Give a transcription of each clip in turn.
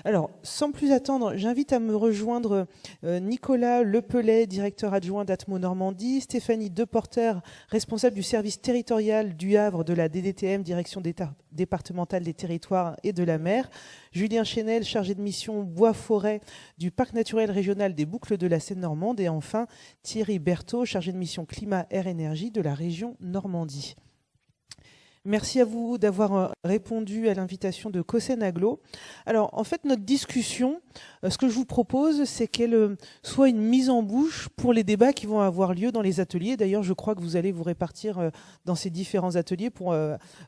Alors, sans plus attendre, j'invite à me rejoindre Nicolas Lepellet, directeur adjoint d'Atmo Normandie, Stéphanie Deporter, responsable du service territorial du Havre de la DDTM, direction départementale des territoires et de la mer, Julien Chénel, chargé de mission bois-forêt du parc naturel régional des Boucles de la Seine-Normande, et enfin Thierry Berthaud, chargé de mission climat air énergie de la région Normandie. Merci à vous d'avoir répondu à l'invitation de Cosen Aglo. Alors, en fait, notre discussion, ce que je vous propose, c'est qu'elle soit une mise en bouche pour les débats qui vont avoir lieu dans les ateliers. D'ailleurs, je crois que vous allez vous répartir dans ces différents ateliers pour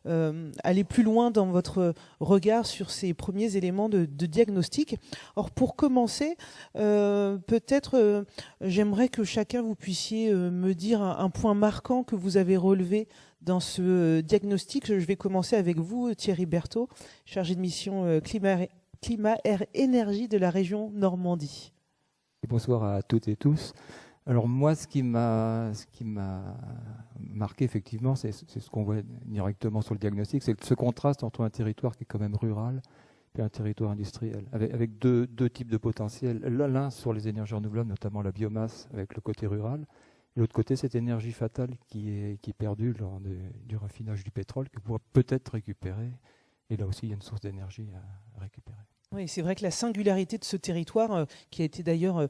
aller plus loin dans votre regard sur ces premiers éléments de diagnostic. Or, pour commencer, peut-être j'aimerais que chacun vous puissiez me dire un point marquant que vous avez relevé dans ce diagnostic. Je vais commencer avec vous, Thierry Berthaud, chargé de mission climat, air, énergie de la région Normandie. Et bonsoir à toutes et tous. Alors moi, ce qui m'a marqué effectivement, c'est ce qu'on voit directement sur le diagnostic, c'est ce contraste entre un territoire qui est quand même rural et un territoire industriel, avec deux types de potentiel. L'un sur les énergies renouvelables, notamment la biomasse, avec le côté rural. Et l'autre côté, cette énergie fatale qui est perdue lors du raffinage du pétrole, que pourra peut-être récupérer. Et là aussi, il y a une source d'énergie à récupérer. Oui, c'est vrai que la singularité de ce territoire, qui a été d'ailleurs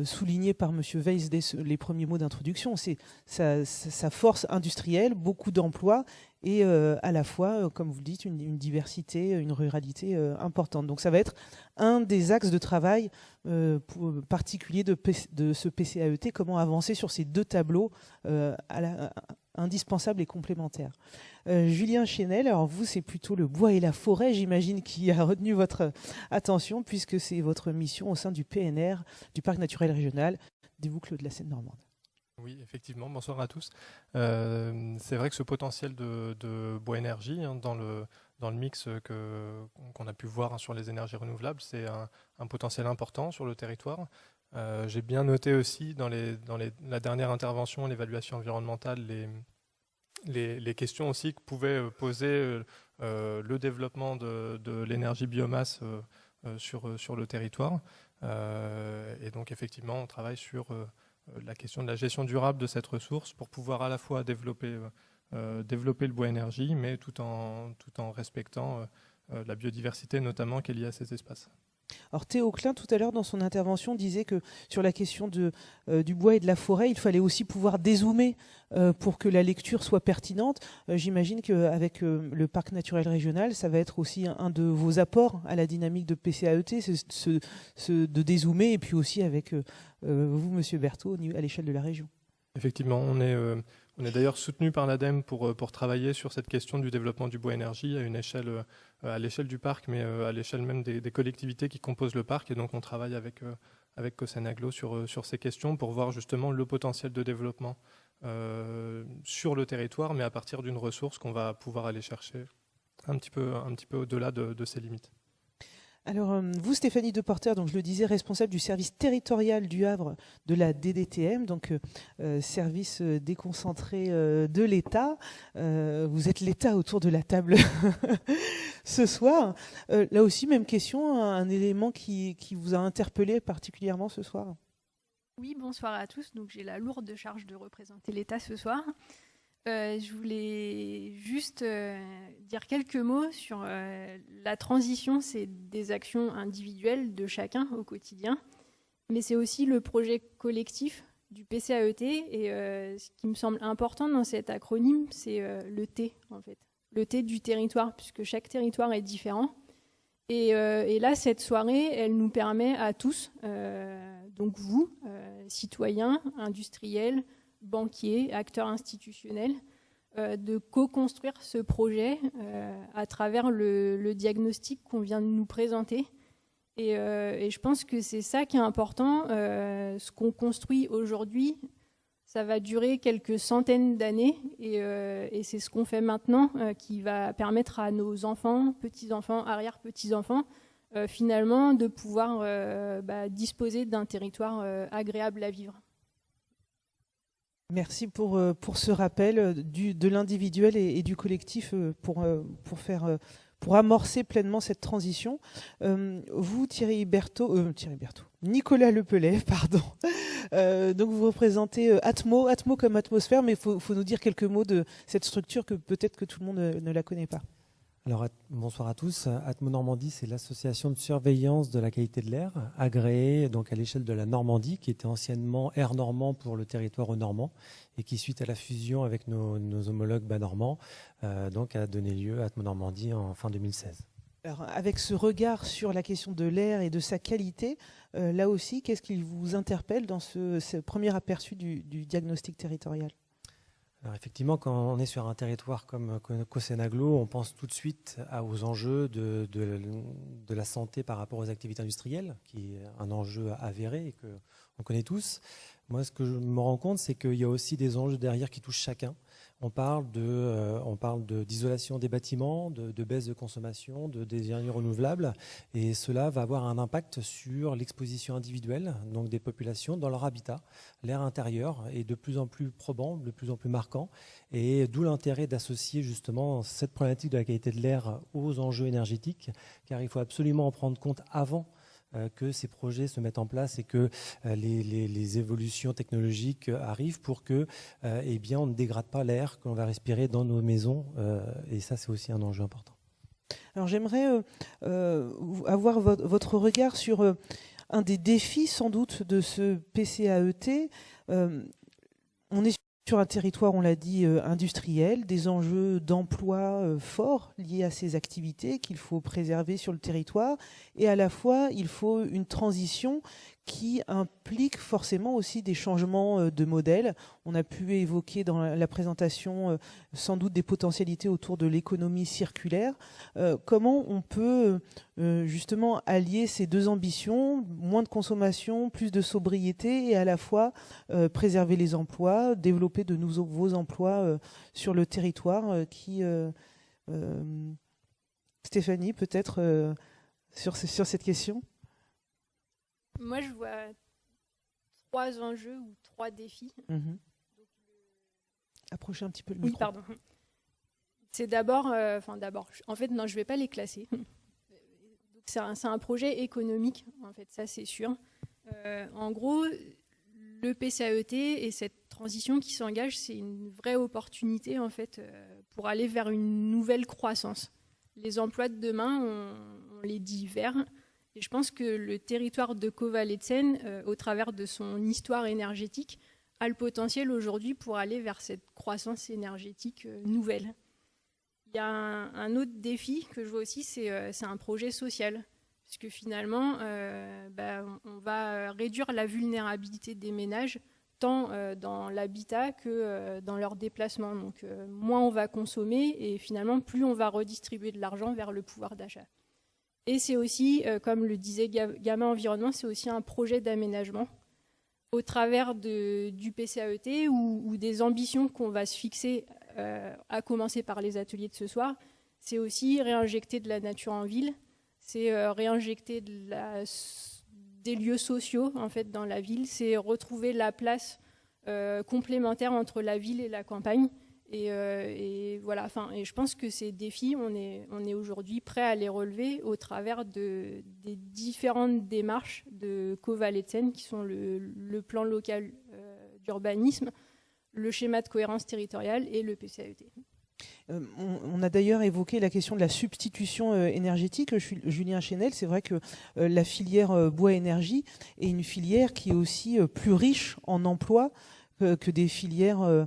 soulignée par M. Weiss dès les premiers mots d'introduction, c'est sa force industrielle, beaucoup d'emplois et à la fois, comme vous le dites, une diversité, une ruralité importante. Donc ça va être un des axes de travail particuliers de ce PCAET, comment avancer sur ces deux tableaux indispensables et complémentaires. Julien Chénel, alors vous, c'est plutôt le bois et la forêt, j'imagine, qui a retenu votre attention, puisque c'est votre mission au sein du PNR, du Parc naturel régional des Boucles de la Seine-Normande. Oui, effectivement, bonsoir à tous. C'est vrai que ce potentiel de bois énergie dans le mix qu'on a pu voir sur les énergies renouvelables, c'est un potentiel important sur le territoire. J'ai bien noté aussi dans la dernière intervention, l'évaluation environnementale, les questions aussi que pouvait poser le développement de l'énergie biomasse sur le territoire. Et donc effectivement, on travaille sur la question de la gestion durable de cette ressource pour pouvoir à la fois développer le bois énergie, mais tout en respectant la biodiversité notamment qui est liée à ces espaces. Alors Théo Klein, tout à l'heure, dans son intervention, disait que sur la question du bois et de la forêt, il fallait aussi pouvoir dézoomer pour que la lecture soit pertinente. J'imagine qu'avec le parc naturel régional, ça va être aussi un de vos apports à la dynamique de PCAET, de dézoomer, et puis aussi avec vous, Monsieur Berthaud, à l'échelle de la région. Effectivement, on est d'ailleurs soutenu par l'ADEME pour travailler sur cette question du développement du bois énergie à l'échelle du parc, mais à l'échelle même des collectivités qui composent le parc. Et donc on travaille avec Cosen Aglo sur ces questions pour voir justement le potentiel de développement sur le territoire, mais à partir d'une ressource qu'on va pouvoir aller chercher un petit peu au-delà de ses limites. Alors, vous, Stéphanie Deporter, donc je le disais, responsable du service territorial du Havre de la DDTM, donc service déconcentré de l'État. Vous êtes l'État autour de la table ce soir. Là aussi, même question, un élément qui vous a interpellé particulièrement ce soir? Oui, bonsoir à tous. Donc, j'ai la lourde charge de représenter l'État ce soir. Je voulais juste dire quelques mots sur la transition. C'est des actions individuelles de chacun au quotidien, mais c'est aussi le projet collectif du PCAET. Et ce qui me semble important dans cet acronyme, c'est le T, en fait. Le T du territoire, puisque chaque territoire est différent. Et là, cette soirée, elle nous permet à tous, donc vous, citoyens, industriels, banquiers, acteurs institutionnels, de co-construire ce projet à travers le diagnostic qu'on vient de nous présenter. Et je pense que c'est ça qui est important. Ce qu'on construit aujourd'hui, ça va durer quelques centaines d'années et c'est ce qu'on fait maintenant qui va permettre à nos enfants, petits-enfants, arrière-petits-enfants, finalement de pouvoir disposer d'un territoire agréable à vivre. Merci pour ce rappel de l'individuel et du collectif pour pour amorcer pleinement cette transition. Vous, Nicolas Lepeley, pardon. Donc vous représentez Atmo comme atmosphère, mais il faut nous dire quelques mots de cette structure que peut-être que tout le monde ne la connaît pas. Alors, bonsoir à tous. Atmo Normandie, c'est l'association de surveillance de la qualité de l'air, agréée donc à l'échelle de la Normandie, qui était anciennement Air Normand pour le territoire normand, et qui, suite à la fusion avec nos homologues bas-normands, donc a donné lieu à Atmo Normandie en fin 2016. Alors, avec ce regard sur la question de l'air et de sa qualité, là aussi, qu'est-ce qui vous interpelle dans ce premier aperçu du diagnostic territorial ? Alors effectivement, quand on est sur un territoire comme Cossenaglo, on pense tout de suite aux enjeux de la santé par rapport aux activités industrielles, qui est un enjeu avéré et qu'on connaît tous. Moi, ce que je me rends compte, c'est qu'il y a aussi des enjeux derrière qui touchent chacun. On parle d'isolation des bâtiments, de baisse de consommation, des énergies renouvelables, et cela va avoir un impact sur l'exposition individuelle, donc des populations dans leur habitat. L'air intérieur est de plus en plus probant, de plus en plus marquant, et d'où l'intérêt d'associer justement cette problématique de la qualité de l'air aux enjeux énergétiques, car il faut absolument en prendre compte avant que ces projets se mettent en place et que les évolutions technologiques arrivent pour que eh bien, on ne dégrade pas l'air qu'on va respirer dans nos maisons. Et ça, c'est aussi un enjeu important. Alors j'aimerais avoir votre regard sur un des défis sans doute de ce PCAET. On est sur un territoire, on l'a dit, industriel, des enjeux d'emploi forts liés à ces activités qu'il faut préserver sur le territoire. Et à la fois, il faut une transition qui implique forcément aussi des changements de modèle. On a pu évoquer dans la présentation sans doute des potentialités autour de l'économie circulaire. Comment on peut justement allier ces deux ambitions, moins de consommation, plus de sobriété, et à la fois préserver les emplois, développer de nouveaux emplois sur le territoire Stéphanie, peut-être sur cette question. Moi, je vois 3 enjeux ou 3 défis. Approchez un petit peu le micro. Oui, pardon. C'est d'abord, en fait, non, je ne vais pas les classer. C'est un projet économique, en fait, ça c'est sûr. En gros, le PCAET et cette transition qui s'engage, c'est une vraie opportunité, en fait, pour aller vers une nouvelle croissance. Les emplois de demain, on les dit verts. Et je pense que le territoire de Caux-Val-et-de-Seine, au travers de son histoire énergétique, a le potentiel aujourd'hui pour aller vers cette croissance énergétique nouvelle. Il y a un autre défi que je vois aussi, c'est un projet social. Parce que finalement, on va réduire la vulnérabilité des ménages, tant dans l'habitat que dans leur déplacement. Donc moins on va consommer et finalement plus on va redistribuer de l'argent vers le pouvoir d'achat. Et c'est aussi, comme le disait Gamma Environnement, c'est aussi un projet d'aménagement au travers du PCAET ou des ambitions qu'on va se fixer, à commencer par les ateliers de ce soir. C'est aussi réinjecter de la nature en ville, c'est réinjecter des lieux sociaux en fait, dans la ville, c'est retrouver la place complémentaire entre la ville et la campagne. Et voilà, et je pense que ces défis, on est aujourd'hui prêt à les relever au travers des différentes démarches de Caux-Val-et-de-Seine, qui sont le plan local d'urbanisme, le schéma de cohérence territoriale et le PCAET. On a d'ailleurs évoqué la question de la substitution énergétique. Julien Chénel, c'est vrai que la filière bois-énergie est une filière qui est aussi plus riche en emplois que des filières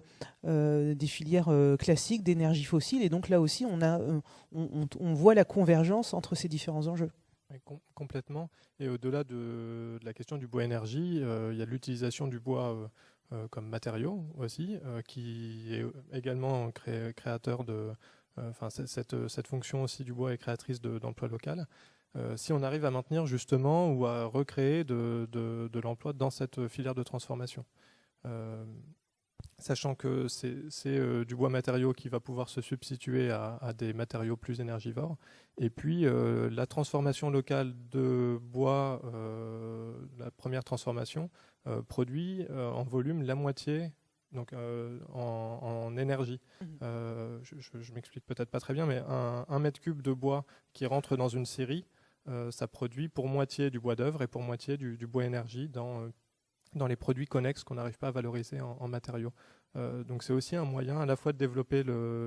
classiques d'énergie fossile. Et donc là aussi, on voit la convergence entre ces différents enjeux. Oui, complètement. Et au-delà de la question du bois-énergie, il y a l'utilisation du bois comme matériau aussi, qui est également créateur de... cette fonction aussi du bois est créatrice d'emplois locaux. Si on arrive à maintenir justement ou à recréer de l'emploi dans cette filière de transformation. Sachant que c'est du bois matériau qui va pouvoir se substituer à des matériaux plus énergivores. Et puis la transformation locale de bois, la première transformation, produit en volume la moitié donc en énergie. Je m'explique peut-être pas très bien, mais un mètre cube de bois qui rentre dans une scierie, ça produit pour moitié du bois d'œuvre et pour moitié du bois énergie dans les produits connexes qu'on n'arrive pas à valoriser en matériaux. Donc c'est aussi un moyen à la fois de développer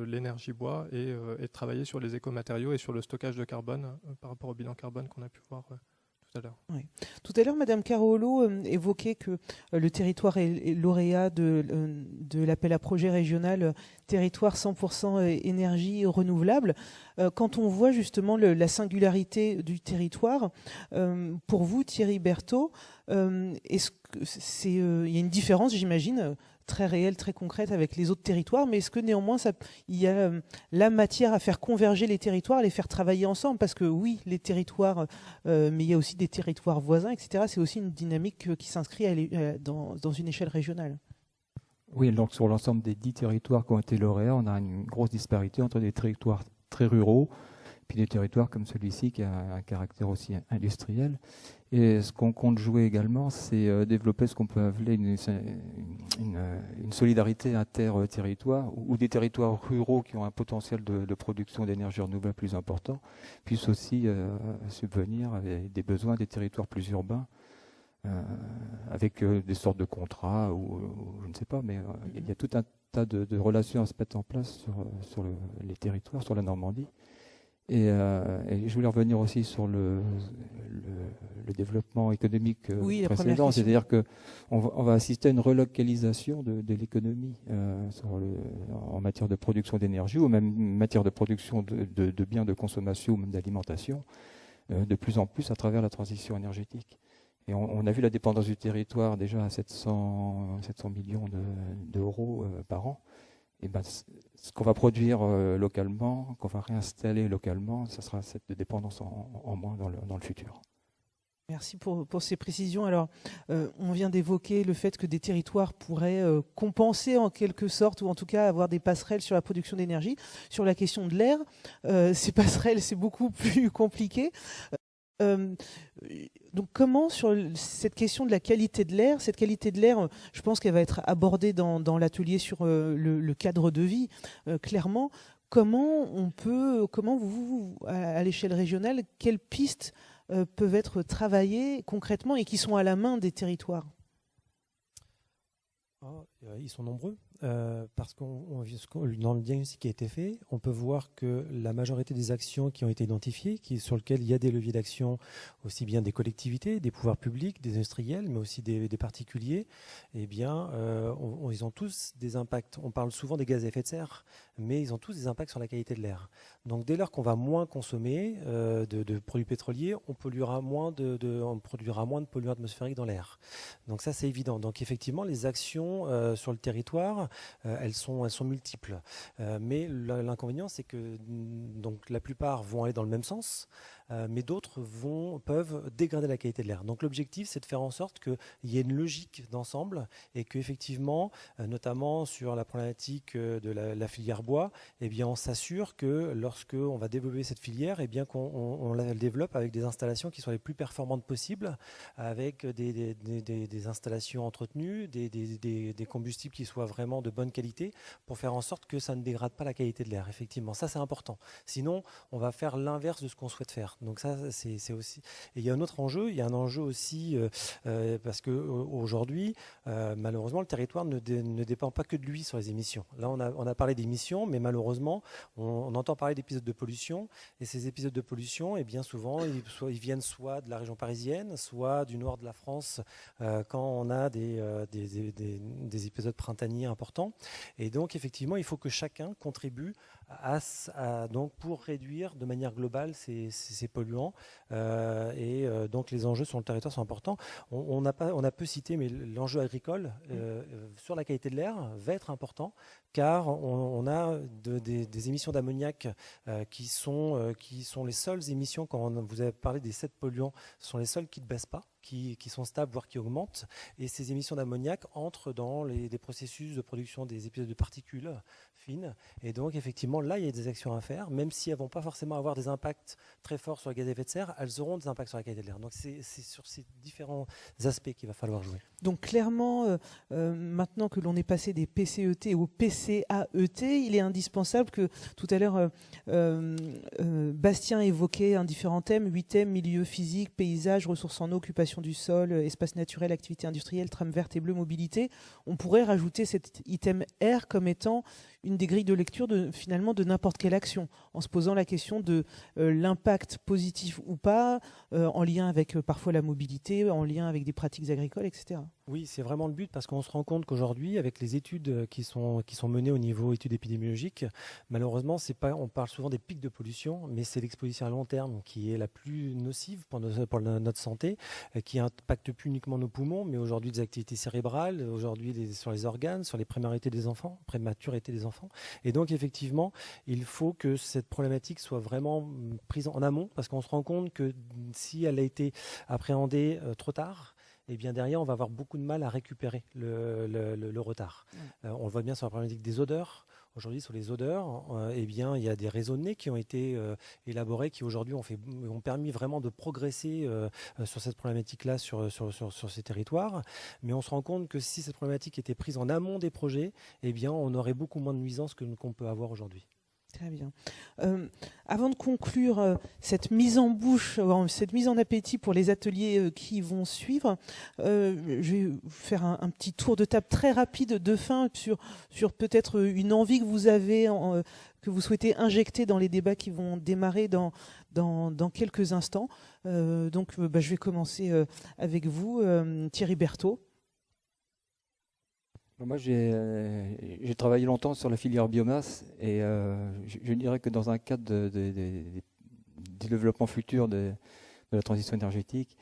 l'énergie bois et de travailler sur les écomatériaux et sur le stockage de carbone par rapport au bilan carbone qu'on a pu voir tout à l'heure. Oui. Tout à l'heure, Madame Carolo évoquait que le territoire est lauréat de l'appel à projet régional territoire 100% énergie renouvelable. Quand on voit justement la singularité du territoire, pour vous, Thierry Berthaud, est-ce que il y a une différence, j'imagine, très réelle, très concrète avec les autres territoires, mais est-ce que néanmoins il y a la matière à faire converger les territoires, à les faire travailler ensemble? Parce que oui, les territoires, mais il y a aussi des territoires voisins, etc. C'est aussi une dynamique qui s'inscrit dans une échelle régionale. Oui, donc sur l'ensemble des 10 territoires qui ont été lauréats, on a une grosse disparité entre des territoires très ruraux puis des territoires comme celui-ci qui a un caractère aussi industriel. Et ce qu'on compte jouer également, c'est développer ce qu'on peut appeler une solidarité inter-territoire, où des territoires ruraux qui ont un potentiel de production d'énergie renouvelable plus important puissent aussi subvenir à des besoins des territoires plus urbains, avec des sortes de contrats, ou je ne sais pas, mais il y a tout un tas de relations à se mettre en place sur les territoires, sur la Normandie. Et je voulais revenir aussi sur le développement économique précédent, c'est-à-dire qu'on va assister à une relocalisation de l'économie en matière de production d'énergie ou même en matière de production de biens de consommation ou même d'alimentation, de plus en plus à travers la transition énergétique. Et on a vu la dépendance du territoire déjà à 700 millions d'euros par an. Et ben, ce qu'on va produire localement, qu'on va réinstaller localement, ça sera cette dépendance en moins dans le futur. Merci pour ces précisions. Alors, on vient d'évoquer le fait que des territoires pourraient compenser en quelque sorte, ou en tout cas avoir des passerelles sur la production d'énergie. Sur la question de l'air, ces passerelles, c'est beaucoup plus compliqué. Donc comment, sur cette question de la qualité de l'air, cette qualité de l'air, je pense qu'elle va être abordée dans l'atelier sur le cadre de vie, clairement, comment vous, à l'échelle régionale, quelles pistes peuvent être travaillées concrètement et qui sont à la main des territoires? Ils sont nombreux. Parce que dans le diagnostic qui a été fait, on peut voir que la majorité des actions qui ont été identifiées, sur lesquelles il y a des leviers d'action, aussi bien des collectivités, des pouvoirs publics, des industriels, mais aussi des particuliers, eh bien, ils ont tous des impacts. On parle souvent des gaz à effet de serre, mais ils ont tous des impacts sur la qualité de l'air. Donc, dès lors qu'on va moins consommer de produits pétroliers, on produira moins de polluants atmosphériques dans l'air. Donc ça, c'est évident. Donc effectivement, les actions sur le territoire, elles sont multiples. Mais l'inconvénient, c'est que donc, la plupart vont aller dans le même sens, mais d'autres peuvent dégrader la qualité de l'air. Donc l'objectif, c'est de faire en sorte qu'il y ait une logique d'ensemble et qu'effectivement, notamment sur la problématique de la filière bois, eh bien, on s'assure que lorsqu'on va développer cette filière, eh bien, qu'on la développe avec des installations qui soient les plus performantes possibles, avec des installations entretenues, des combustibles qui soient vraiment de bonne qualité, pour faire en sorte que ça ne dégrade pas la qualité de l'air. Effectivement, ça c'est important. Sinon, on va faire l'inverse de ce qu'on souhaite faire. Donc ça, c'est aussi. Et il y a un autre enjeu. Il y a un enjeu aussi parce que aujourd'hui, malheureusement, le territoire ne dépend pas que de lui sur les émissions. Là, on a parlé d'émissions, mais malheureusement, on entend parler d'épisodes de pollution. Et ces épisodes de pollution, et bien souvent, ils viennent soit de la région parisienne, soit du nord de la France, quand on a des épisodes printaniers importants. Et donc, effectivement, il faut que chacun contribue donc pour réduire de manière globale ces polluants. Donc, les enjeux sur le territoire sont importants. On a peu cité, mais l'enjeu agricole sur la qualité de l'air va être important, car on a des émissions d'ammoniac qui sont les seules émissions, quand vous avez parlé des 7 polluants, ce sont les seuls qui ne baissent pas. qui sont stables, voire qui augmentent. Et ces émissions d'ammoniac entrent dans des processus de production des épisodes de particules fines. Et donc, effectivement, là, il y a des actions à faire, même si elles ne vont pas forcément avoir des impacts très forts sur le gaz à effet de serre, elles auront des impacts sur la qualité de l'air. Donc, c'est sur ces différents aspects qu'il va falloir jouer. Donc clairement, maintenant que l'on est passé des PCET au PCAET, il est indispensable que, tout à l'heure, Bastien évoquait différents thèmes, 8 thèmes, milieu physique, paysage, ressources en eau, occupation du sol, espace naturel, activité industrielle, trame verte et bleue, mobilité. On pourrait rajouter cet item R comme étant une des grilles de lecture finalement de n'importe quelle action, en se posant la question de l'impact positif ou pas, en lien avec parfois la mobilité, en lien avec des pratiques agricoles, etc. Oui, c'est vraiment le but, parce qu'on se rend compte qu'aujourd'hui, avec les études qui sont menées au niveau études épidémiologiques, malheureusement, on parle souvent des pics de pollution, mais c'est l'exposition à long terme qui est la plus nocive pour notre santé, qui impacte plus uniquement nos poumons, mais aujourd'hui des activités cérébrales, aujourd'hui sur les organes, sur les prématurité des enfants. Et donc, effectivement, il faut que cette problématique soit vraiment prise en amont, parce qu'on se rend compte que si elle a été appréhendée trop tard, et bien derrière, on va avoir beaucoup de mal à récupérer le retard. On le voit bien sur la problématique des odeurs. Aujourd'hui, sur les odeurs, eh bien, il y a des réseaux de nez qui ont été élaborés, qui aujourd'hui ont permis vraiment de progresser sur cette problématique-là sur ces territoires. Mais on se rend compte que si cette problématique était prise en amont des projets, eh bien, on aurait beaucoup moins de nuisances qu'on peut avoir aujourd'hui. Très bien. Avant de conclure cette mise en bouche, cette mise en appétit pour les ateliers qui vont suivre, je vais vous faire un petit tour de table très rapide de fin sur peut-être une envie que vous avez, que vous souhaitez injecter dans les débats qui vont démarrer dans quelques instants. Donc, je vais commencer avec vous, Thierry Berthaud. Moi, j'ai travaillé longtemps sur la filière biomasse et je dirais que dans un cadre des développements futurs de la transition énergétique,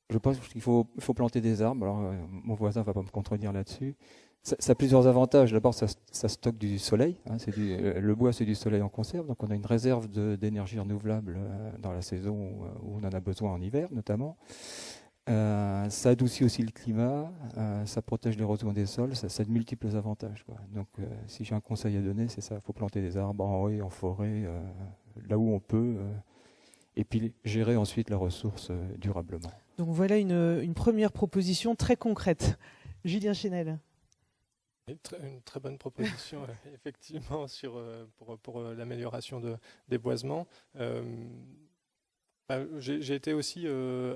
je pense qu'il faut planter des arbres. Alors, mon voisin ne va pas me contredire là-dessus. Ça a plusieurs avantages. D'abord, ça stocke du soleil. Le bois, c'est du soleil en conserve. Donc, on a une réserve d'énergie renouvelable dans la saison où on en a besoin en hiver, notamment. Ça adoucit aussi le climat, ça protège l'érosion des sols, ça a de multiples avantages, quoi. Donc si j'ai un conseil à donner, c'est ça, il faut planter des arbres en haie, en forêt, là où on peut, et puis gérer ensuite la ressource durablement. Donc voilà une première proposition très concrète. Julien Chénel. Une très bonne proposition, effectivement, pour l'amélioration des boisements. J'ai été aussi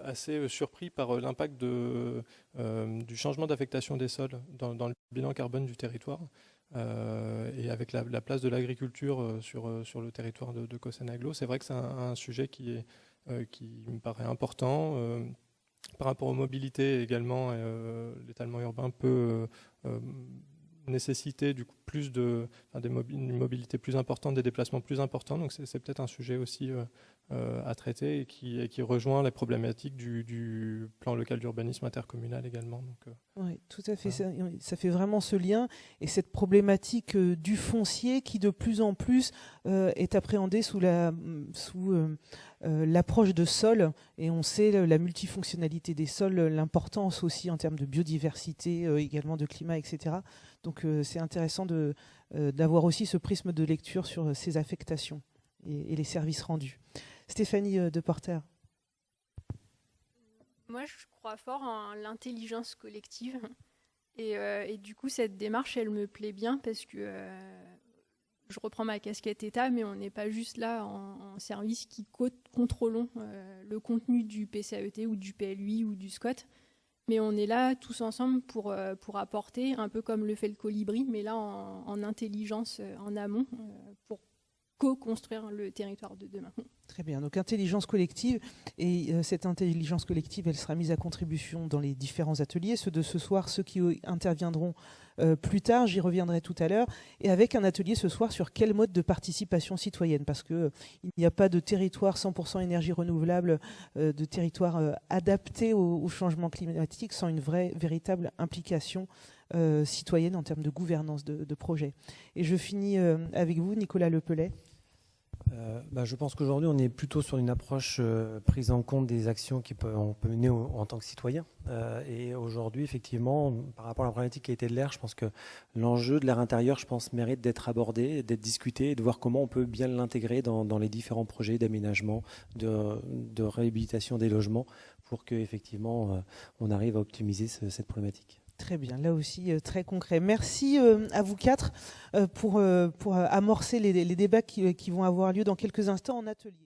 assez surpris par l'impact du changement d'affectation des sols dans le bilan carbone du territoire et avec la place de l'agriculture sur le territoire de Caussène-Aglo. C'est vrai que c'est un sujet qui me paraît important. Par rapport aux mobilités également, l'étalement urbain peut nécessiter du coup une mobilité plus importante, des déplacements plus importants. Donc c'est peut-être un sujet aussi à traiter et qui rejoint les problématiques du plan local d'urbanisme intercommunal également. Donc, oui, tout à fait. Voilà. Ça fait vraiment ce lien et cette problématique du foncier qui de plus en plus est appréhendée sous l'approche de sols, et on sait la multifonctionnalité des sols, l'importance aussi en termes de biodiversité, également de climat, etc. Donc c'est intéressant d'avoir aussi ce prisme de lecture sur ces affectations et les services rendus. Stéphanie Deporter. Moi, je crois fort en l'intelligence collective. Et du coup, cette démarche, elle me plaît bien parce que je reprends ma casquette État, mais on n'est pas juste là en service qui contrôlons le contenu du PCAET ou du PLUI ou du SCOT. Mais on est là tous ensemble pour apporter, un peu comme le fait le Colibri, mais là en intelligence en amont, pour co-construire le territoire de demain. Très bien, donc intelligence collective, et cette intelligence collective, elle sera mise à contribution dans les différents ateliers, ceux de ce soir, ceux qui interviendront plus tard, j'y reviendrai tout à l'heure, et avec un atelier ce soir sur quel mode de participation citoyenne, parce qu'il n'y a pas de territoire 100% énergie renouvelable, de territoire adapté au changement climatique sans une véritable implication citoyenne en termes de gouvernance de projet. Et je finis avec vous, Nicolas Lepeley. Je pense qu'aujourd'hui, on est plutôt sur une approche prise en compte des actions qu'on peut mener en tant que citoyen. Et aujourd'hui, effectivement, par rapport à la problématique qualité de l'air, je pense que l'enjeu de l'air intérieur, mérite d'être abordé, d'être discuté et de voir comment on peut bien l'intégrer dans les différents projets d'aménagement, de réhabilitation des logements pour qu'effectivement, on arrive à optimiser cette problématique. Très bien, là aussi très concret. Merci à vous quatre pour amorcer les débats qui vont avoir lieu dans quelques instants en atelier.